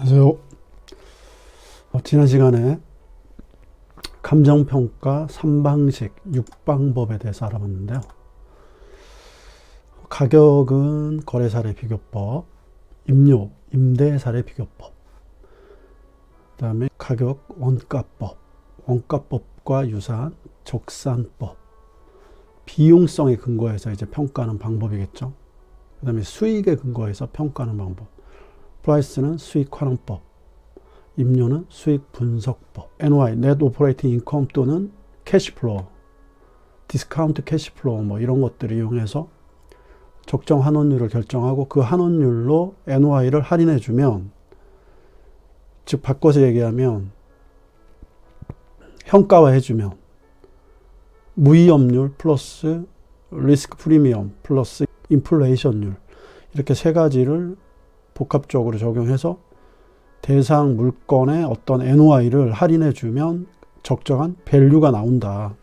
안녕하세요. 지난 시간에 감정평가 3방식 6방법에 대해서 알아봤는데요. 가격은 거래사례 비교법, 임료, 임대사례 비교법, 그 다음에 가격 원가법, 원가법과 유사한 적산법, 비용성에 근거해서 이제 평가하는 방법이겠죠. 그 다음에 수익에 근거해서 평가하는 방법. 프라이스는 수익 환원법, 임료는 수익 분석법, NOI, Net Operating Income 또는 캐시플로우, 디스카운트 캐시플로우 뭐 이런 것들을 이용해서 적정 환원율을 결정하고 그 환원율로 NOI를 할인해 주면, 즉 바꿔서 얘기하면 현가화해 주면 무위험률 플러스 리스크 프리미엄 플러스 인플레이션율, 이렇게 세 가지를 복합적으로 적용해서 대상 물건의 어떤 NOI를 할인해 주면 적정한 밸류가 나온다.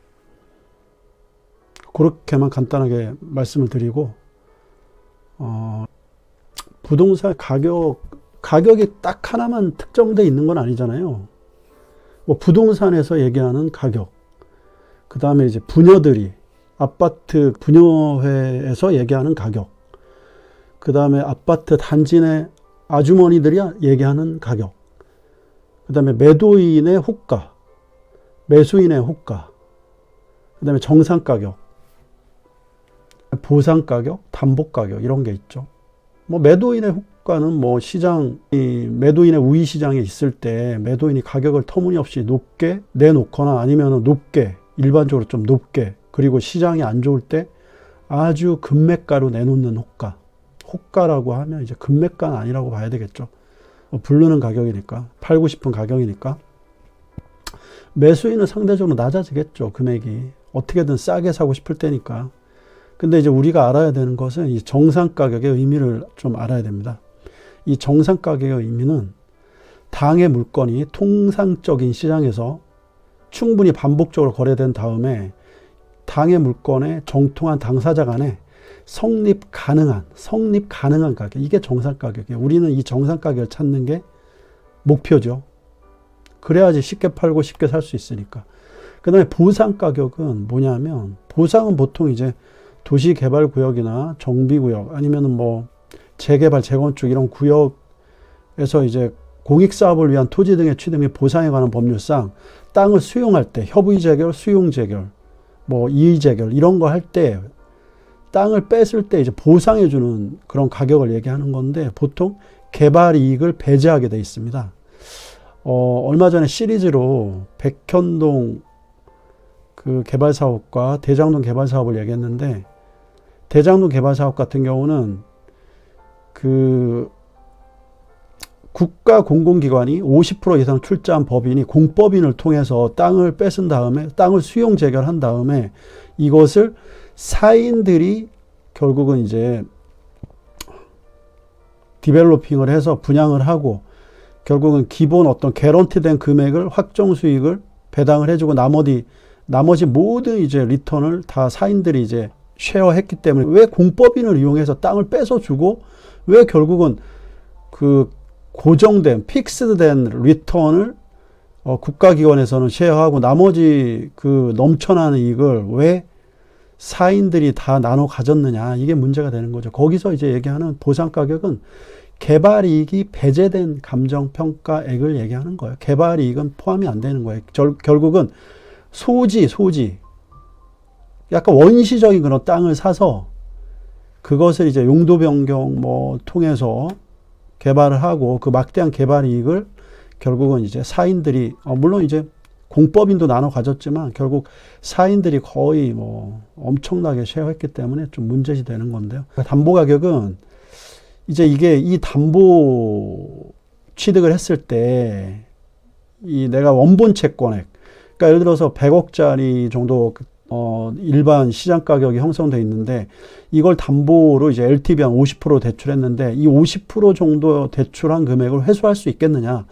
그렇게만 간단하게 말씀을 드리고, 부동산 가격이 딱 하나만 특정되어 있는 건 아니잖아요. 뭐 부동산에서 얘기하는 가격, 그 다음에 이제 부녀들이 아파트 부녀회에서 얘기하는 가격, 그 다음에 아파트 단지 내 아주머니들이 얘기하는 가격, 그 다음에 매도인의 호가, 매수인의 호가, 그 다음에 정상 가격, 보상 가격, 담보 가격, 이런 게 있죠. 뭐 매도인의 호가는 뭐 매도인의 우위 시장에 있을 때 매도인이 가격을 터무니없이 높게 내놓거나 아니면 높게, 일반적으로 좀 높게, 그리고 시장이 안 좋을 때 아주 급매가로 내놓는 호가. 호가라고 하면 이제 금매가는 아니라고 봐야 되겠죠. 부르는 가격이니까, 팔고 싶은 가격이니까. 매수인은 상대적으로 낮아지겠죠. 금액이 어떻게든 싸게 사고 싶을 때니까. 근데 이제 우리가 알아야 되는 것은 이 정상 가격의 의미를 좀 알아야 됩니다. 이 정상 가격의 의미는 당의 물건이 통상적인 시장에서 충분히 반복적으로 거래된 다음에 당의 물건에 정통한 당사자 간에 성립 가능한 가격, 이게 정상 가격이에요. 우리는 이 정상 가격을 찾는 게 목표죠. 그래야지 쉽게 팔고 쉽게 살 수 있으니까. 그 다음에 보상 가격은 뭐냐면, 보상은 보통 이제 도시개발구역이나 정비구역 아니면은 뭐 재개발, 재건축 이런 구역에서 이제 공익사업을 위한 토지 등의 취득 및 보상에 관한 법률상 땅을 수용할 때 협의재결, 수용재결, 뭐 이의재결 이런 거 할 때 땅을 뺐을 때 이제 보상해주는 그런 가격을 얘기하는 건데, 보통 개발 이익을 배제하게 돼 있습니다. 얼마 전에 시리즈로 백현동 그 개발 사업과 대장동 개발 사업을 얘기했는데, 대장동 개발 사업 같은 경우는 그 국가 공공기관이 50% 이상 출자한 법인이 공법인을 통해서 땅을 뺏은 다음에 땅을 수용 재결한 다음에 이것을 사인들이 결국은 이제 디벨로핑을 해서 분양을 하고 결국은 기본 어떤 개런티된 금액을 확정 수익을 배당을 해주고 나머지 모든 이제 리턴을 다 사인들이 이제 쉐어했기 때문에, 왜 공법인을 이용해서 땅을 뺏어주고 왜 결국은 그 고정된 픽스된 리턴을 국가기관에서는 쉐어하고 나머지 그 넘쳐나는 이익을 왜 사인들이 다 나눠 가졌느냐, 이게 문제가 되는 거죠. 거기서 이제 얘기하는 보상 가격은 개발이익이 배제된 감정평가액을 얘기하는 거예요. 개발이익은 포함이 안 되는 거예요. 결국은 소지 약간 원시적인 그런 땅을 사서 그것을 이제 용도 변경 뭐 통해서 개발을 하고 그 막대한 개발이익을 결국은 이제 사인들이 물론 이제 공법인도 나눠 가졌지만 결국 사인들이 거의 뭐 엄청나게 쉐어했기 때문에 좀 문제시 되는 건데요. 담보 가격은 이제 이 담보 취득을 했을 때 내가 원본 채권액, 그러니까 예를 들어서 100억짜리 정도 일반 시장 가격이 형성되어 있는데 이걸 담보로 이제 LTV 한 50% 대출했는데 이 50% 정도 대출한 금액을 회수할 수 있겠느냐?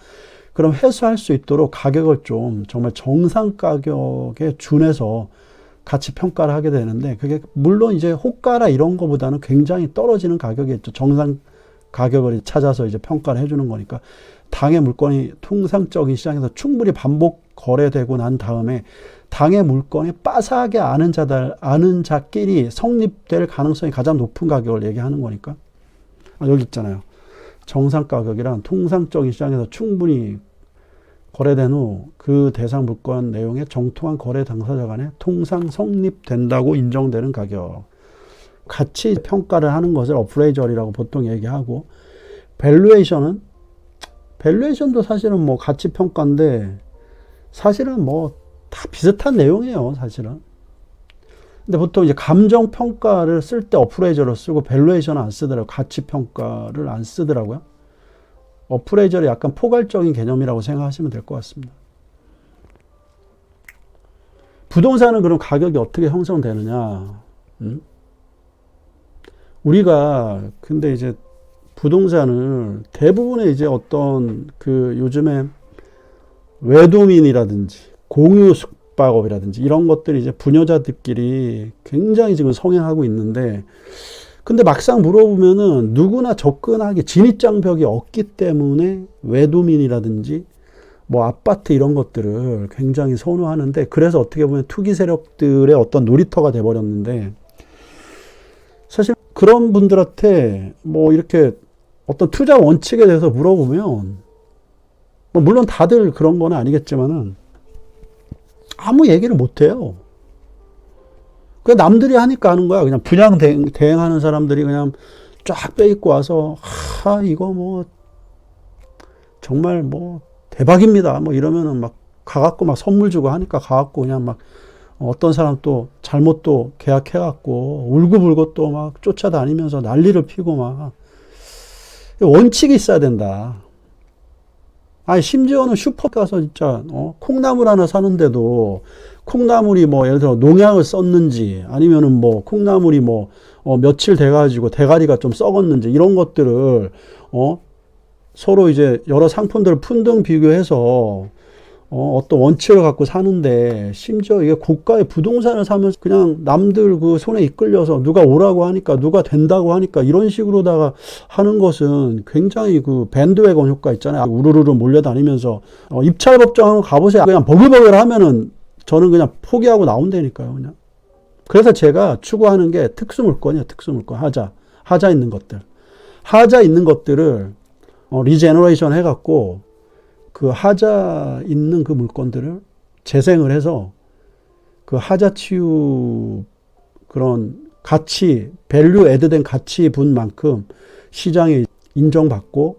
그럼 회수할 수 있도록 가격을 좀 정말 정상 가격에 준해서 같이 평가를 하게 되는데, 그게 물론 이제 호가라 이런 거보다는 굉장히 떨어지는 가격이겠죠. 정상 가격을 찾아서 이제 평가를 해주는 거니까 당의 물건이 통상적인 시장에서 충분히 반복 거래되고 난 다음에 당의 물건이 빠삭하게 아는 자끼리 성립될 가능성이 가장 높은 가격을 얘기하는 거니까. 여기 있잖아요. 정상 가격이란 통상적인 시장에서 충분히 거래된 후 그 대상 물건 내용에 정통한 거래 당사자 간에 통상 성립된다고 인정되는 가격. 가치 평가를 하는 것을 어프레이저리라고 보통 얘기하고, 밸류에이션도 사실은 뭐 가치 평가인데 사실은 뭐 다 비슷한 내용이에요, 사실은. 근데 보통 이제 감정 평가를 쓸 때 어프레이저를 쓰고 밸류에이션은 안 쓰더라고요. 가치 평가를 안 쓰더라고요. 어프레이저를 약간 포괄적인 개념이라고 생각하시면 될 것 같습니다. 부동산은 그럼 가격이 어떻게 형성되느냐? 우리가 근데 이제 부동산을 대부분의 이제 어떤 그 요즘에 외도민이라든지 공유 숙박업이라든지 이런 것들이 이제 부녀자들끼리 굉장히 지금 성행하고 있는데, 근데 막상 물어보면은 누구나 접근하기 진입장벽이 없기 때문에 외도민이라든지 뭐 아파트 이런 것들을 굉장히 선호하는데, 그래서 어떻게 보면 투기 세력들의 어떤 놀이터가 돼버렸는데, 사실 그런 분들한테 뭐 이렇게 어떤 투자 원칙에 대해서 물어보면, 뭐 물론 다들 그런 건 아니겠지만은 아무 얘기를 못 해요. 그냥 남들이 하니까 하는 거야. 그냥 분양 대행하는 사람들이 그냥 쫙 빼입고 와서, 이거 뭐 정말 뭐 대박입니다. 뭐 이러면은 막 가갖고 막 선물 주고 하니까 가갖고 그냥 막 어떤 사람 또 잘못 또 계약해갖고 울고불고 또 막 쫓아다니면서 난리를 피고 막. 원칙이 있어야 된다. 아니, 심지어는 슈퍼 가서 진짜, 콩나물 하나 사는데도 콩나물이 뭐 예를 들어 농약을 썼는지 아니면은 뭐 콩나물이 뭐, 며칠 돼가지고 대가리가 좀 썩었는지 이런 것들을, 서로 이제 여러 상품들을 품등 비교해서 어떤 원칙을 갖고 사는데, 심지어 이게 고가의 부동산을 사면 그냥 남들 그 손에 이끌려서 누가 오라고 하니까 누가 된다고 하니까 이런 식으로다가 하는 것은 굉장히 그 밴드웨건 효과 있잖아요. 우르르르 몰려다니면서 입찰법정 한번 가보세요. 그냥 버글버글 하면은 저는 그냥 포기하고 나온다니까요, 그냥. 그래서 제가 추구하는 게 특수물건이에요. 특수물건. 하자 있는 것들. 하자 있는 것들을 리제너레이션 해갖고 그 하자 있는 그 물건들을 재생을 해서 그 하자 치유 그런 가치, 밸류 애드된 가치 분만큼 시장에 인정받고,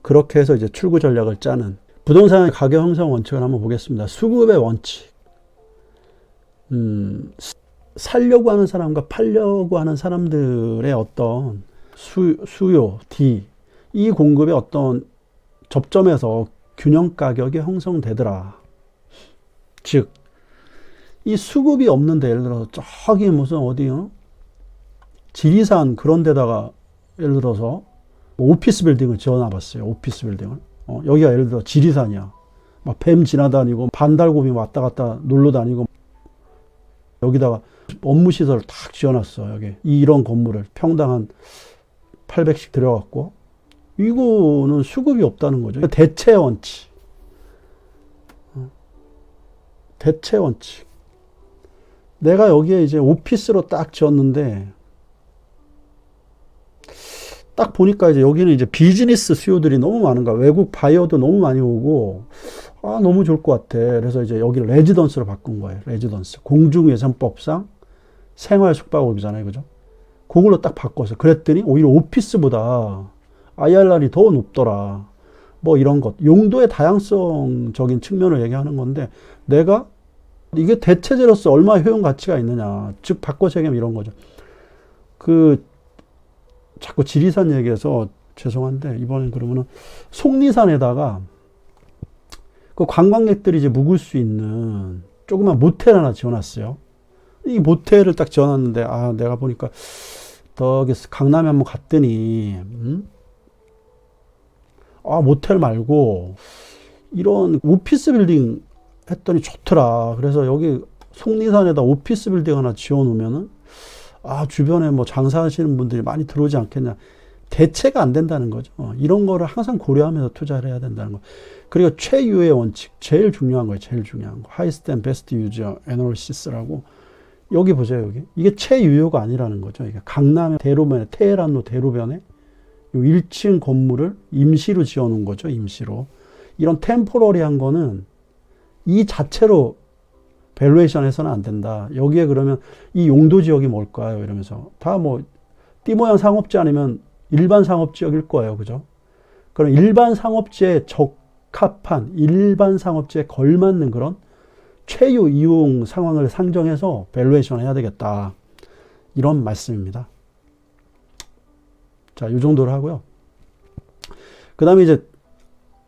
그렇게 해서 이제 출구 전략을 짜는 부동산의 가격 형성 원칙을 한번 보겠습니다. 수급의 원칙. 살려고 하는 사람과 팔려고 하는 사람들의 어떤 수요, D, 이 공급의 어떤 접점에서 균형 가격이 형성되더라. 즉, 이 수급이 없는데, 예를 들어서 저기 무슨 어디요? 지리산 그런 데다가 예를 들어서 오피스 빌딩을 지어놔봤어요. 오피스 빌딩을. 여기가 예를 들어 지리산이야. 막 뱀 지나다니고 반달곰이 왔다 갔다 놀러 다니고, 여기다가 업무시설을 탁 지어놨어. 여기 이런 건물을 평당 한 800씩 들여갖고, 이거는 수급이 없다는 거죠. 대체 원칙. 대체 원칙. 내가 여기에 이제 오피스로 딱 지었는데, 딱 보니까 이제 여기는 이제 비즈니스 수요들이 너무 많은 거야. 외국 바이어도 너무 많이 오고, 너무 좋을 것 같아. 그래서 이제 여기를 레지던스로 바꾼 거예요. 레지던스. 공중예산법상 생활 숙박업이잖아요. 그죠? 그걸로 딱 바꿔서. 그랬더니 오히려 오피스보다 IRR이 더 높더라. 뭐 이런 것. 용도의 다양성적인 측면을 얘기하는 건데, 내가 이게 대체제로서 얼마나 효용 가치가 있느냐. 즉, 바꿔 책임 이런 거죠. 자꾸 지리산 얘기해서 죄송한데, 이번엔 그러면은 속리산에다가 그 관광객들이 이제 묵을 수 있는 조그만 모텔 하나 지어놨어요. 이 모텔을 딱 지어놨는데, 내가 보니까 저기 강남에 한번 갔더니, 모텔 말고 이런 오피스 빌딩 했더니 좋더라. 그래서 여기 속리산에다 오피스 빌딩 하나 지어 놓으면은, 주변에 뭐 장사하시는 분들이 많이 들어오지 않겠냐. 대체가 안 된다는 거죠. 이런 거를 항상 고려하면서 투자를 해야 된다는 거. 그리고 최유의 원칙, 제일 중요한 거예요. 제일 중요한 거. Highest and Best Use Analysis라고. 여기 보세요. 여기. 이게 최유효가 아니라는 거죠. 이게 강남의 대로변에, 테헤란로 대로변에 요 1층 건물을 임시로 지어놓은 거죠. 임시로. 이런 템포러리한 거는 이 자체로 밸류에이션 해서는 안 된다. 여기에 그러면 이 용도 지역이 뭘까요? 이러면서 다 뭐 띠 모양 상업지 아니면 일반 상업지역일 거예요. 그죠? 그럼 일반 상업지에 적합한, 일반 상업지에 걸맞는 그런 최유 이용 상황을 상정해서 밸류에이션 해야 되겠다. 이런 말씀입니다. 자, 이 정도로 하고요. 그 다음에 이제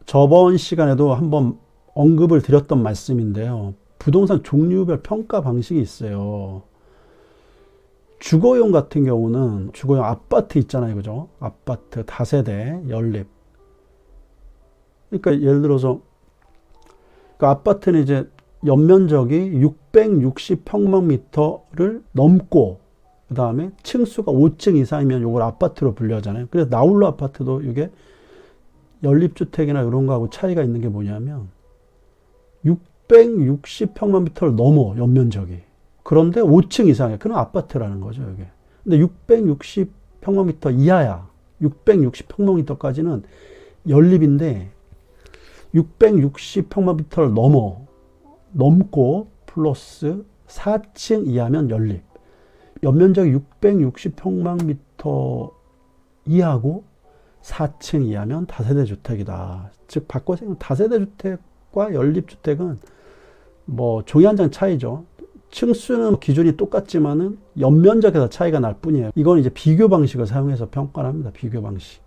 저번 시간에도 한번 언급을 드렸던 말씀인데요. 부동산 종류별 평가 방식이 있어요. 주거용 같은 경우는 주거용 아파트 있잖아요. 그죠? 아파트, 다세대, 연립. 그러니까 예를 들어서 그 아파트는 이제 연면적이 660평방미터를 넘고 그 다음에 층수가 5층 이상이면 이걸 아파트로 분류하잖아요. 그래서 나홀로 아파트도 이게 연립주택이나 이런 거하고 차이가 있는 게 뭐냐면 660평방미터를 넘어 연면적이. 그런데 5층 이상이야. 그럼 아파트라는 거죠, 이게. 근데 660평방미터 이하야. 660평방미터까지는 연립인데 660평방미터를 넘고 플러스 4층 이하면 연립. 연면적이 660평방미터 이하고 4층 이하면 다세대 주택이다. 즉 바꿔서 다세대 주택과 연립주택은 뭐 종이 한 장 차이죠. 층수는 기준이 똑같지만은 연면적에서 차이가 날 뿐이에요. 이건 이제 비교 방식을 사용해서 평가를 합니다. 비교 방식.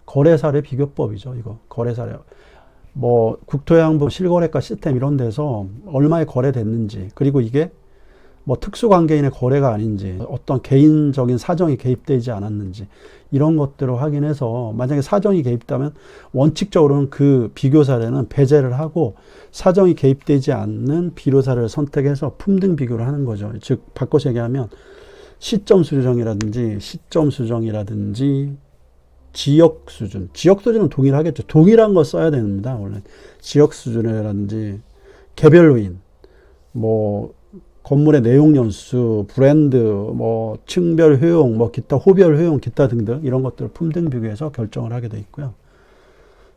거래사례 비교법이죠. 이거 거래사례. 뭐 국토해양부 실거래가 시스템 이런 데서 얼마에 거래됐는지, 그리고 이게 뭐 특수관계인의 거래가 아닌지, 어떤 개인적인 사정이 개입되지 않았는지, 이런 것들을 확인해서 만약에 사정이 개입되면 원칙적으로는 그 비교 사례는 배제를 하고 사정이 개입되지 않는 비교 사례를 선택해서 품등 비교를 하는 거죠. 즉 바꿔서 얘기하면 시점 수정이라든지 지역 수준. 지역 수준은 동일하겠죠. 동일한 거 써야 됩니다. 원래 지역 수준이라든지 개별로인, 뭐 건물의 내용 연수, 브랜드, 뭐 층별 효용, 뭐 기타 호별 효용, 기타 등등 이런 것들을 품등 비교해서 결정을 하게 돼 있고요.